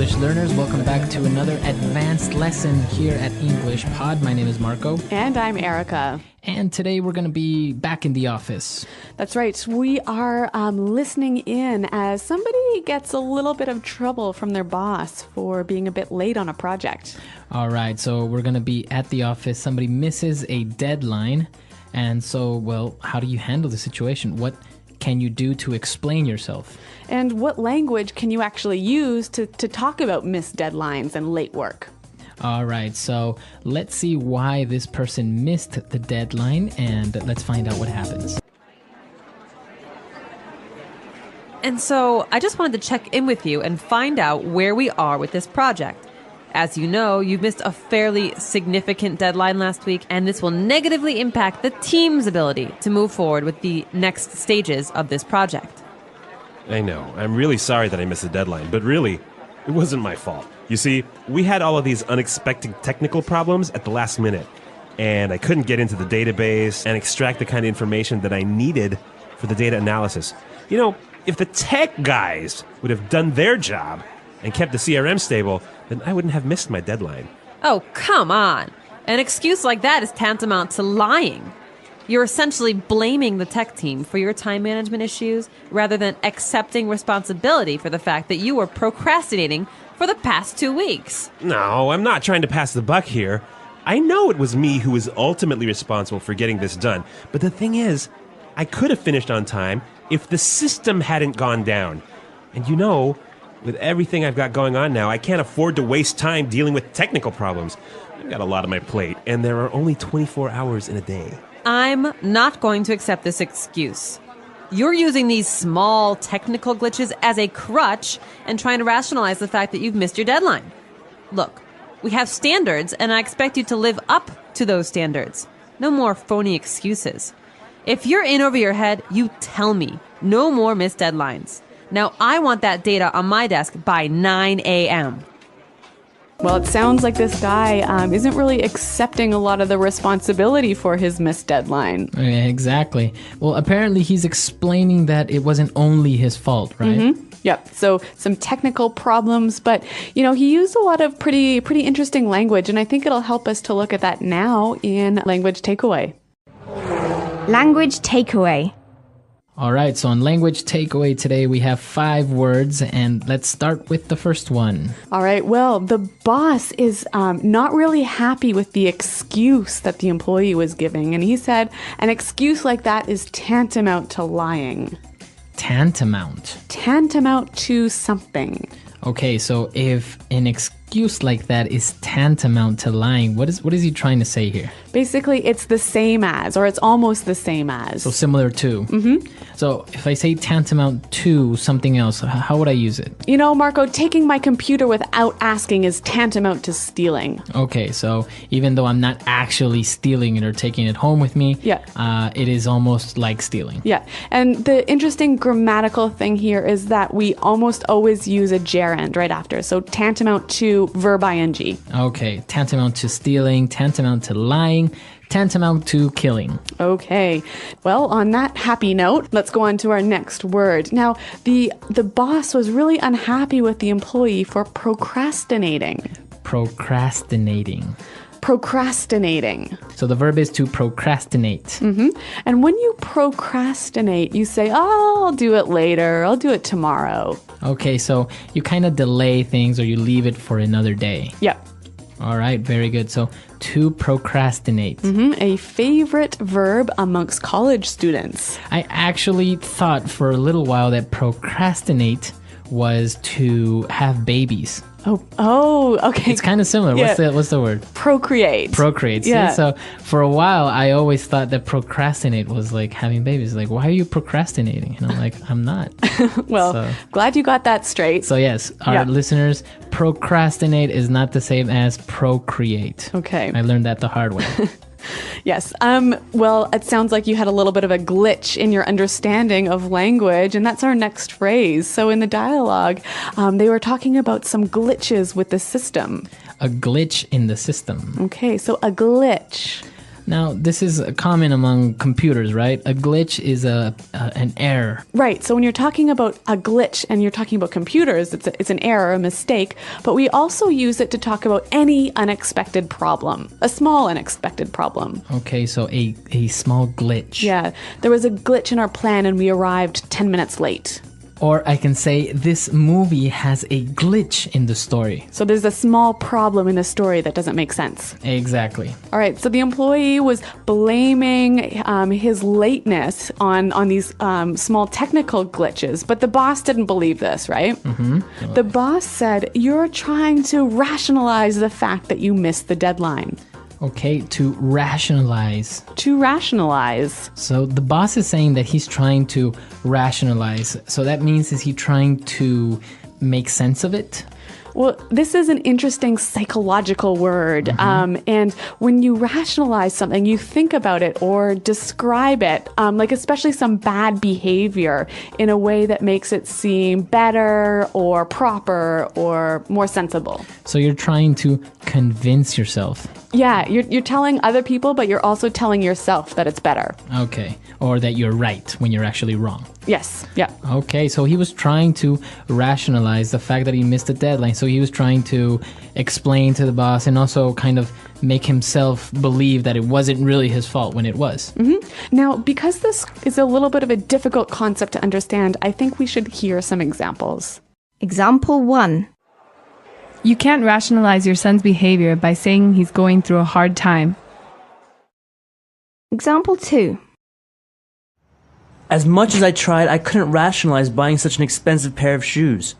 English learners. Welcome back to another advanced lesson here at English Pod. My name is Marco. And I'm Erica. And today we're going to be back in the office. That's right. We are listening in as somebody gets a little bit of trouble from their boss for being a bit late on a project. All right, so we're going to be at the office. Somebody misses a deadline. And so, well, how do you handle the situation? What can you do to explain yourself? And what language can you actually use to talk about missed deadlines and late work? All right, so let's see why this person missed the deadline, and let's find out what happens. And so I just wanted to check in with you and find out where we are with this project. As you know, you missed a fairly significant deadline last week, and this will negatively impact the team's ability to move forward with the next stages of this project. I know. I'm really sorry that I missed the deadline, but really, it wasn't my fault. You see, we had all of these unexpected technical problems at the last minute, and I couldn't get into the database and extract the kind of information that I needed for the data analysis. You know, if the tech guys would have done their job and kept the CRM stable, then I wouldn't have missed my deadline. Oh, come on. An excuse like that is tantamount to lying. You're essentially blaming the tech team for your time management issues rather than accepting responsibility for the fact that you were procrastinating for the past 2 weeks. No, I'm not trying to pass the buck here. I know it was me who was ultimately responsible for getting this done. But the thing is, I could have finished on time if the system hadn't gone down. And you know, with everything I've got going on now, I can't afford to waste time dealing with technical problems. I've got a lot on my plate, and there are only 24 hours in a day. I'm not going to accept this excuse. You're using these small technical glitches as a crutch and trying to rationalize the fact that you've missed your deadline. Look, we have standards, and I expect you to live up to those standards. No more phony excuses. If you're in over your head, you tell me. No more missed deadlines. Now, I want that data on my desk by 9 a.m. Well, it sounds like this guy isn't really accepting a lot of the responsibility for his missed deadline. Yeah, exactly. Well, apparently he's explaining that it wasn't only his fault, right? Mm-hmm. Yep. So some technical problems, but you know, he used a lot of pretty interesting language, and I think it'll help us to look at that now in language takeaway. Language takeaway. All right, so on language takeaway today, we have 5 words, and let's start with the first one. All right, well, the boss is not really happy with the excuse that the employee was giving, and he said an excuse like that is tantamount to lying. Tantamount. Tantamount to something. Okay, so if an excuse like that is tantamount to lying, what is he trying to say here? Basically, it's the same as, or it's almost the same as. So similar to. Mm-hmm. So if I say tantamount to something else, how would I use it? You know, Marco, taking my computer without asking is tantamount to stealing. Okay, so even though I'm not actually stealing it or taking it home with me, it is almost like stealing. Yeah, and the interesting grammatical thing here is that we almost always use a gerund right after. So tantamount to verb ing. Okay, tantamount to stealing, tantamount to lying, tantamount to killing. Okay, well, on that happy note, let's go on to our next word. Now, the boss was really unhappy with the employee for procrastinating. Procrastinating. Procrastinating. So the verb is to procrastinate. Mm-hmm. And when you procrastinate, you say, oh, I'll do it later. I'll do it tomorrow. Okay, so you kind of delay things or you leave it for another day. Yep. All right, very good. So to procrastinate. Mm-hmm. A favorite verb amongst college students. I actually thought for a little while that procrastinate was to have babies. Oh, okay. It's kind of similar. Yeah. What's the word? Procreate. Procreate. Yeah. So for a while, I always thought that procrastinate was like having babies. Like, why are you procrastinating? And I'm like, I'm not. Well, glad you got that straight. So yes, our listeners, procrastinate is not the same as procreate. Okay. I learned that the hard way. Yes. Well, it sounds like you had a little bit of a glitch in your understanding of language, and that's our next phrase. So in the dialogue, they were talking about some glitches with the system. A glitch in the system. Okay, so a glitch. Now, this is common among computers, right? A glitch is an error. Right. So when you're talking about a glitch and you're talking about computers, it's an error, a mistake. But we also use it to talk about any unexpected problem, a small unexpected problem. Okay, so a small glitch. Yeah. There was a glitch in our plan and we arrived 10 minutes late. Or I can say this movie has a glitch in the story. So there's a small problem in the story that doesn't make sense. Exactly. All right, so the employee was blaming his lateness on these small technical glitches, but the boss didn't believe this, right? Mm-hmm. The boss said, "You're trying to rationalize the fact that you missed the deadline." Okay, to rationalize. To rationalize. So the boss is saying that he's trying to rationalize. So that means, is he trying to make sense of it? Well, this is an interesting psychological word. Mm-hmm. And when you rationalize something, you think about it or describe it, like especially some bad behavior, in a way that makes it seem better or proper or more sensible. So you're trying to convince yourself. Yeah, you're telling other people, but you're also telling yourself that it's better. Okay, or that you're right when you're actually wrong. Yes, yeah. Okay, so he was trying to rationalize the fact that he missed the deadline. So he was trying to explain to the boss and also kind of make himself believe that it wasn't really his fault when it was. Mm-hmm. Now, because this is a little bit of a difficult concept to understand, I think we should hear some examples. Example 1. You can't rationalize your son's behavior by saying he's going through a hard time. Example 2. As much as I tried, I couldn't rationalize buying such an expensive pair of shoes.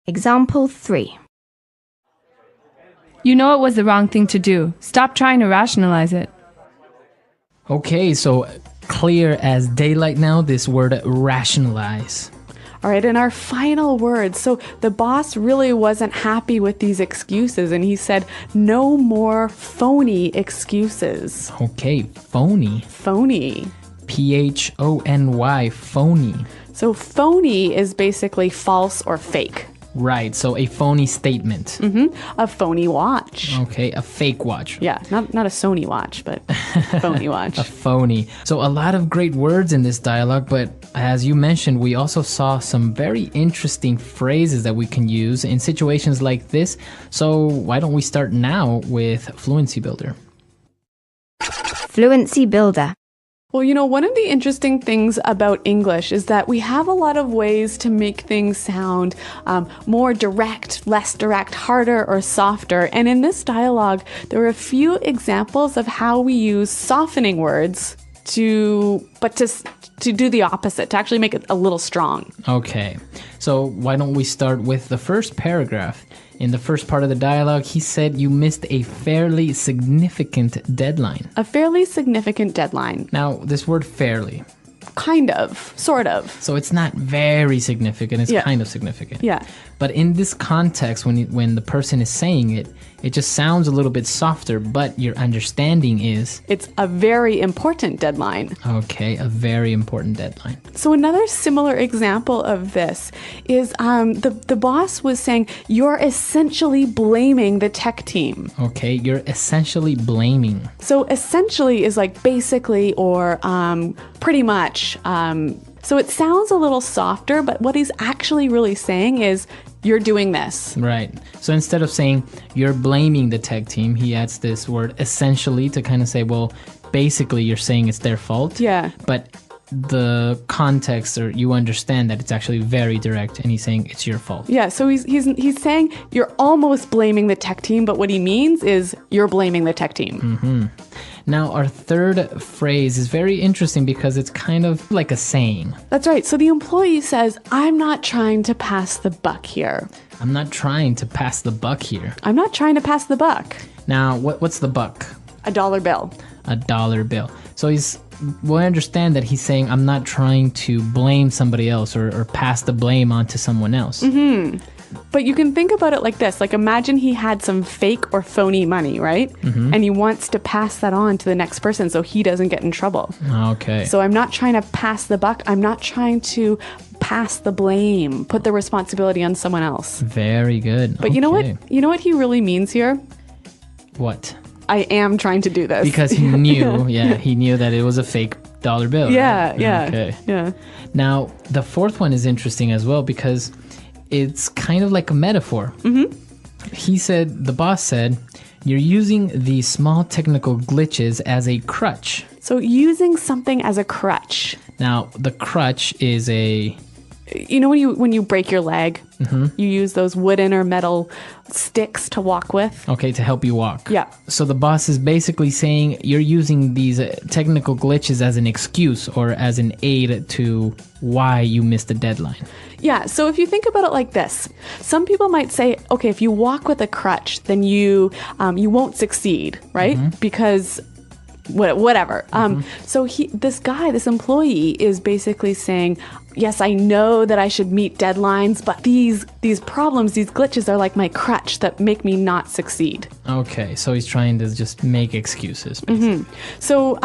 Example 3. You know it was the wrong thing to do. Stop trying to rationalize it. Okay, so clear as daylight now, this word rationalize. All right, and our final word. So the boss really wasn't happy with these excuses, and he said, "No more phony excuses." Okay, phony. Phony. Phony, phony. So phony is basically false or fake. Right, so a phony statement. Mm-hmm. A phony watch. Okay, a fake watch. Yeah, not a Sony watch, but phony watch. A phony. So a lot of great words in this dialogue, but as you mentioned, we also saw some very interesting phrases that we can use in situations like this. So why don't we start now with Fluency Builder? Fluency Builder. Well, you know, one of the interesting things about English is that we have a lot of ways to make things sound more direct, less direct, harder or softer. And in this dialogue, there were a few examples of how we use softening words to do the opposite, to actually make it a little strong. Okay, so why don't we start with the first paragraph? In the first part of the dialogue, he said you missed a fairly significant deadline. A fairly significant deadline. Now, this word fairly. Kind of, sort of. So it's not very significant, it's kind of significant. Yeah. But in this context, when the person is saying it, it just sounds a little bit softer, but your understanding is... It's a very important deadline. Okay, a very important deadline. So another similar example of this is the boss was saying, "You're essentially blaming the tech team." Okay, you're essentially blaming. So essentially is like basically or pretty much. So it sounds a little softer, but what he's actually really saying is, you're doing this. Right. So instead of saying you're blaming the tech team, he adds this word essentially to kind of say, well, basically you're saying it's their fault. Yeah. But the context, or you understand that it's actually very direct, and he's saying it's your fault. Yeah. So he's saying you're almost blaming the tech team, but what he means is you're blaming the tech team. Mm-hmm. Now, our third phrase is very interesting because it's kind of like a saying. That's right. So the employee says, "I'm not trying to pass the buck here." I'm not trying to pass the buck here. I'm not trying to pass the buck. Now, what's the buck? $1 bill. $1 bill. So we understand that he's saying, I'm not trying to blame somebody else or pass the blame on to someone else. Mm-hmm. But you can think about it like this. Like, imagine he had some fake or phony money, right? Mm-hmm. And he wants to pass that on to the next person so he doesn't get in trouble. Okay. So I'm not trying to pass the buck. I'm not trying to pass the blame, put the responsibility on someone else. Very good. But you know what? You know what he really means here? What? I am trying to do this. Because he knew, he knew that it was a fake dollar bill. Yeah, right? yeah. Okay. Yeah. Now, the fourth one is interesting as well because it's kind of like a metaphor. Mm-hmm. The boss said, you're using these small technical glitches as a crutch. So using something as a crutch. Now, the crutch is a... You know when you break your leg, you use those wooden or metal sticks to walk with? Okay, to help you walk. Yeah. So the boss is basically saying you're using these technical glitches as an excuse or as an aid to why you missed the deadline. Yeah, so if you think about it like this, some people might say, okay, if you walk with a crutch, then you won't succeed, right? Because whatever. So this employee is basically saying, yes, I know that I should meet deadlines, but these problems, these glitches are like my crutch that make me not succeed. Okay, so he's trying to just make excuses, basically. So,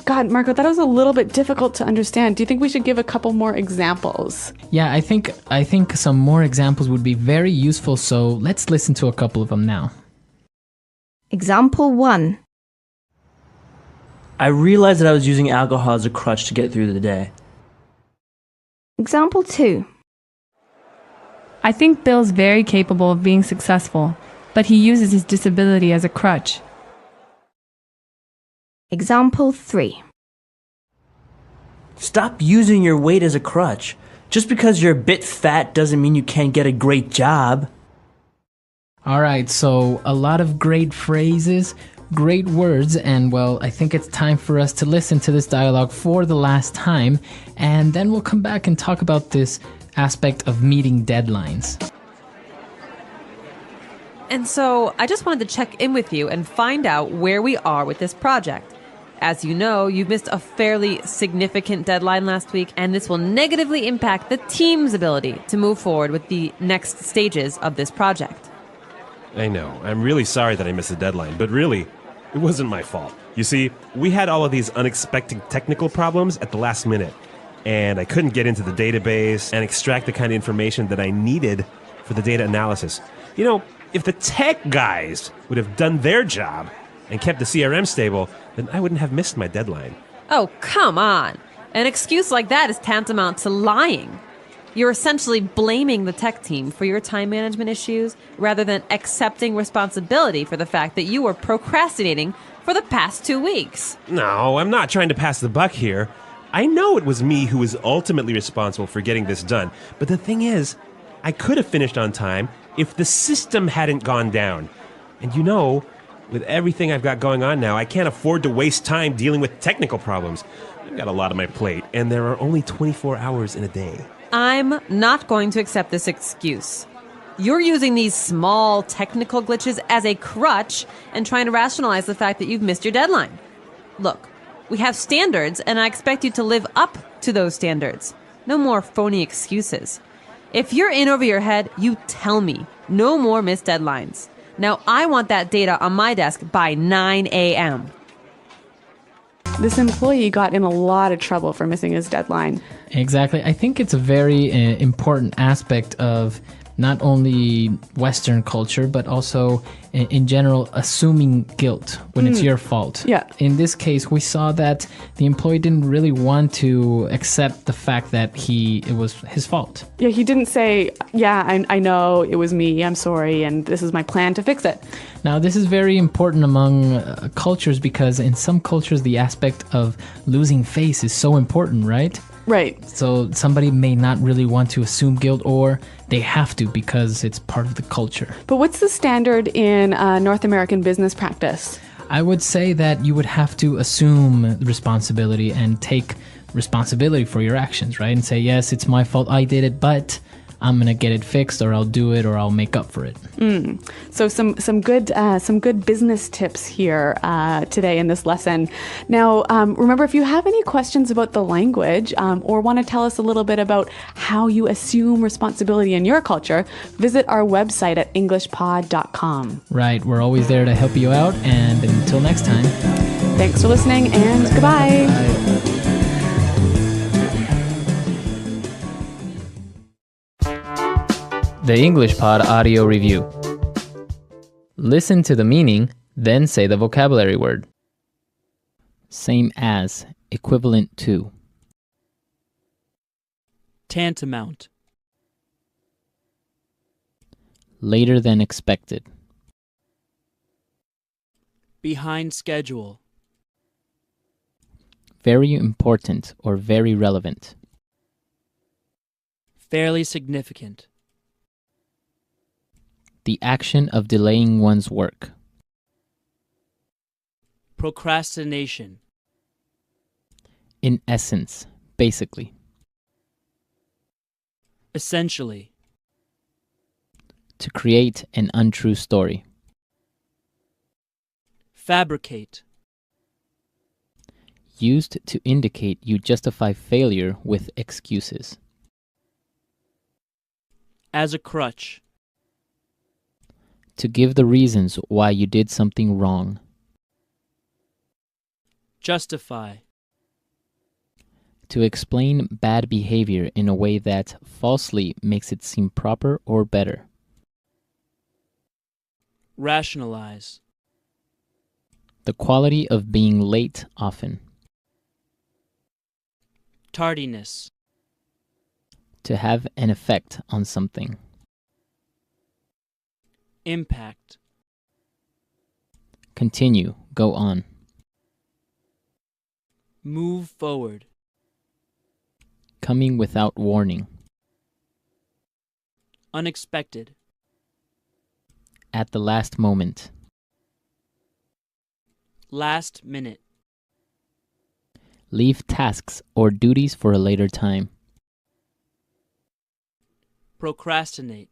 God, Marco, that was a little bit difficult to understand. Do you think we should give a couple more examples? Yeah, I think some more examples would be very useful, so let's listen to a couple of them now. Example 1. I realized that I was using alcohol as a crutch to get through the day. Example 2. I think Bill's very capable of being successful, but he uses his disability as a crutch. Example 3. Stop using your weight as a crutch. Just because you're a bit fat doesn't mean you can't get a great job. All right, so a lot of great phrases, great words, and well, I think it's time for us to listen to this dialogue for the last time, and then we'll come back and talk about this aspect of meeting deadlines. And so I just wanted to check in with you and find out where we are with this project. As you know, you missed a fairly significant deadline last week, and this will negatively impact the team's ability to move forward with the next stages of this project. I know. I'm really sorry that I missed the deadline, but really, it wasn't my fault. You see, we had all of these unexpected technical problems at the last minute, and I couldn't get into the database and extract the kind of information that I needed for the data analysis. You know, if the tech guys would have done their job and kept the CRM stable, then I wouldn't have missed my deadline. Oh, come on. An excuse like that is tantamount to lying. You're essentially blaming the tech team for your time management issues rather than accepting responsibility for the fact that you were procrastinating for the past 2 weeks. No, I'm not trying to pass the buck here. I know it was me who was ultimately responsible for getting this done, but the thing is, I could have finished on time if the system hadn't gone down. And you know, with everything I've got going on now, I can't afford to waste time dealing with technical problems. I've got a lot on my plate, and there are only 24 hours in a day. I'm not going to accept this excuse. You're using these small technical glitches as a crutch and trying to rationalize the fact that you've missed your deadline. Look, we have standards, and I expect you to live up to those standards. No more phony excuses. If you're in over your head, you tell me. No more missed deadlines. Now, I want that data on my desk by 9 a.m. This employee got in a lot of trouble for missing his deadline. Exactly. I think it's a very important aspect of not only Western culture, but also in general, assuming guilt when it's your fault. Yeah. In this case, we saw that the employee didn't really want to accept the fact that it was his fault. Yeah, he didn't say, yeah, I know it was me, I'm sorry, and this is my plan to fix it. Now, this is very important among cultures because in some cultures, the aspect of losing face is so important, right? Right. So somebody may not really want to assume guilt, or they have to because it's part of the culture. But what's the standard in North American business practice? I would say that you would have to assume responsibility and take responsibility for your actions, right? And say, yes, it's my fault, I did it, but I'm gonna get it fixed, or I'll do it, or I'll make up for it. So some good business tips here today in this lesson. Now, remember, if you have any questions about the language or want to tell us a little bit about how you assume responsibility in your culture, visit our website at englishpod.com. Right, we're always there to help you out, and until next time. Thanks for listening, and goodbye. Bye. The English Pod Audio Review. Listen to the meaning, Then say the vocabulary word. Same as, equivalent to. Tantamount. Later than expected. Behind schedule. Very important or very relevant. Fairly significant. The action of delaying one's work. Procrastination. In essence, basically. Essentially. To create an untrue story. Fabricate. Used to indicate you justify failure with excuses. As a crutch. To give the reasons why you did something wrong. Justify. To explain bad behavior in a way that falsely makes it seem proper or better. Rationalize. The quality of being late often. Tardiness. To have an effect on something. Impact. Continue, go on. Move forward. Coming without warning. Unexpected. At the last moment. Last minute. Leave tasks or duties for a later time. Procrastinate.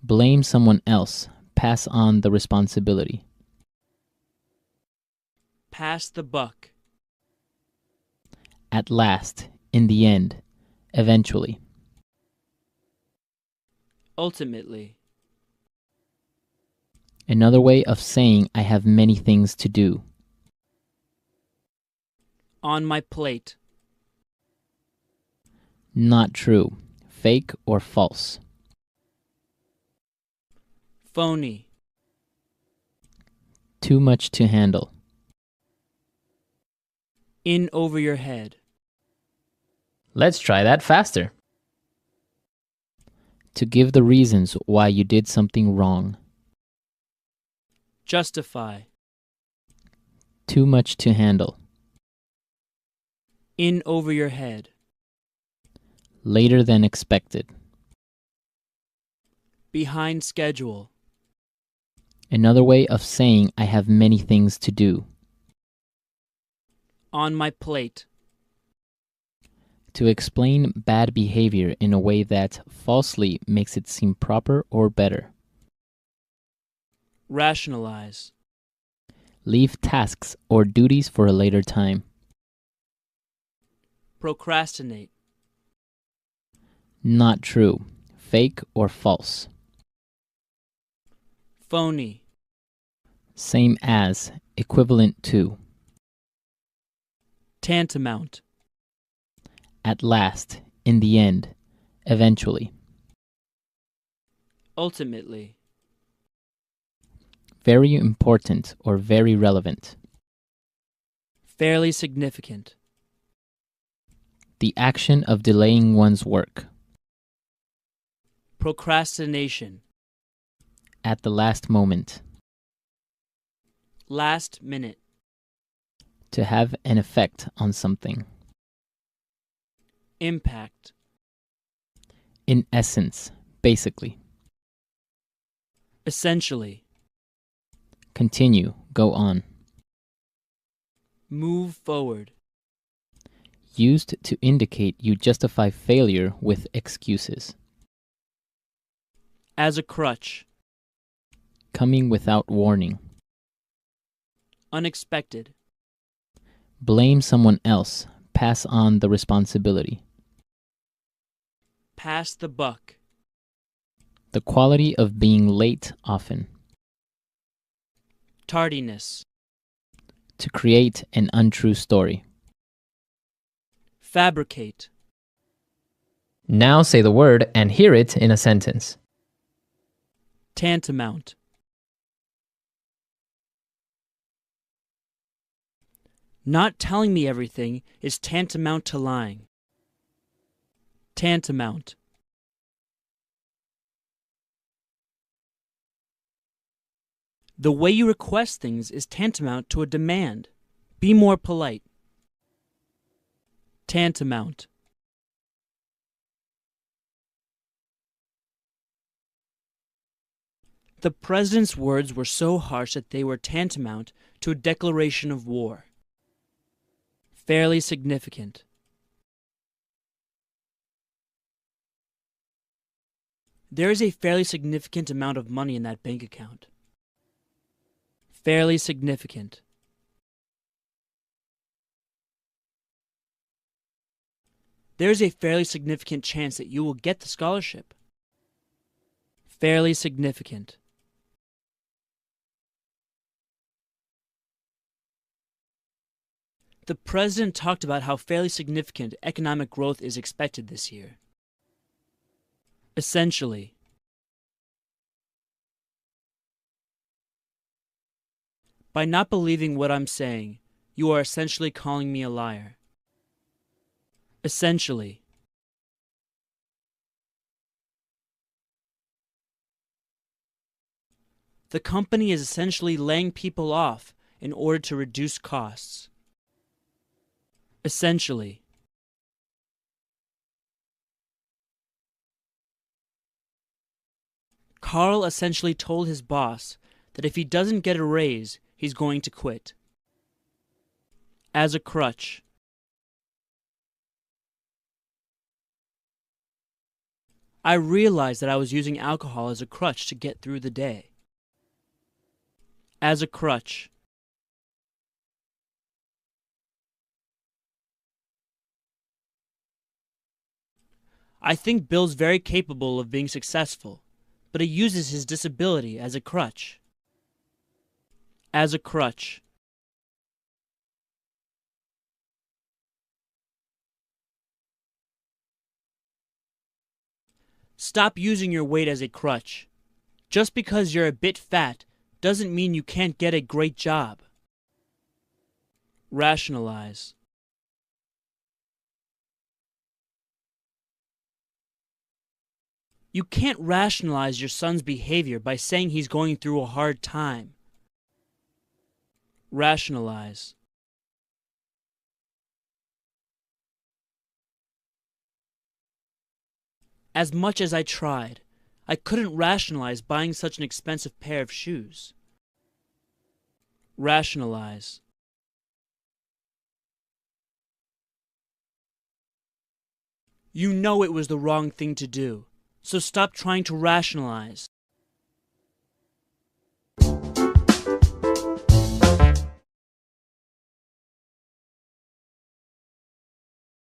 Blame someone else. Pass on the responsibility. Pass the buck. At last, in the end, eventually. Ultimately. Another way of saying I have many things to do. On my plate. Not true, fake or false. Phony. Too much to handle. In over your head. Let's try that faster. To give the reasons why you did something wrong. Justify. Too much to handle. In over your head. Later than expected. Behind schedule. Another way of saying I have many things to do. On my plate. To explain bad behavior in a way that falsely makes it seem proper or better. Rationalize. Leave tasks or duties for a later time. Procrastinate. Not true, fake or false. Phony. Same as, equivalent to. Tantamount. At last, in the end, eventually. Ultimately. Very important or very relevant. Fairly significant. The action of delaying one's work. Procrastination. At the last moment. Last minute. To have an effect on something. Impact. In essence, basically. Essentially. Continue, go on. Move forward. Used to indicate you justify failure with excuses. As a crutch. Coming without warning. Unexpected. Blame someone else. Pass on the responsibility. Pass the buck. The quality of being late often. Tardiness. To create an untrue story. Fabricate. Now say the word and hear it in a sentence. Tantamount. Not telling me everything is tantamount to lying. Tantamount. The way you request things is tantamount to a demand. Be more polite. Tantamount. The president's words were so harsh that they were tantamount to a declaration of war. Fairly significant. There is a fairly significant amount of money in that bank account. Fairly significant. There is a fairly significant chance that you will get the scholarship. Fairly significant. The president talked about how fairly significant economic growth is expected this year. Essentially. By not believing what I'm saying, you are essentially calling me a liar. Essentially. The company is essentially laying people off in order to reduce costs. Essentially. Carl essentially told his boss that if he doesn't get a raise, he's going to quit. As a crutch. I realized that I was using alcohol as a crutch to get through the day. As a crutch. I think Bill's very capable of being successful, but he uses his disability as a crutch. As a crutch. Stop using your weight as a crutch. Just because you're a bit fat doesn't mean you can't get a great job. Rationalize. You can't rationalize your son's behavior by saying he's going through a hard time. Rationalize. As much as I tried, I couldn't rationalize buying such an expensive pair of shoes. Rationalize. You know it was the wrong thing to do, so stop trying to rationalize.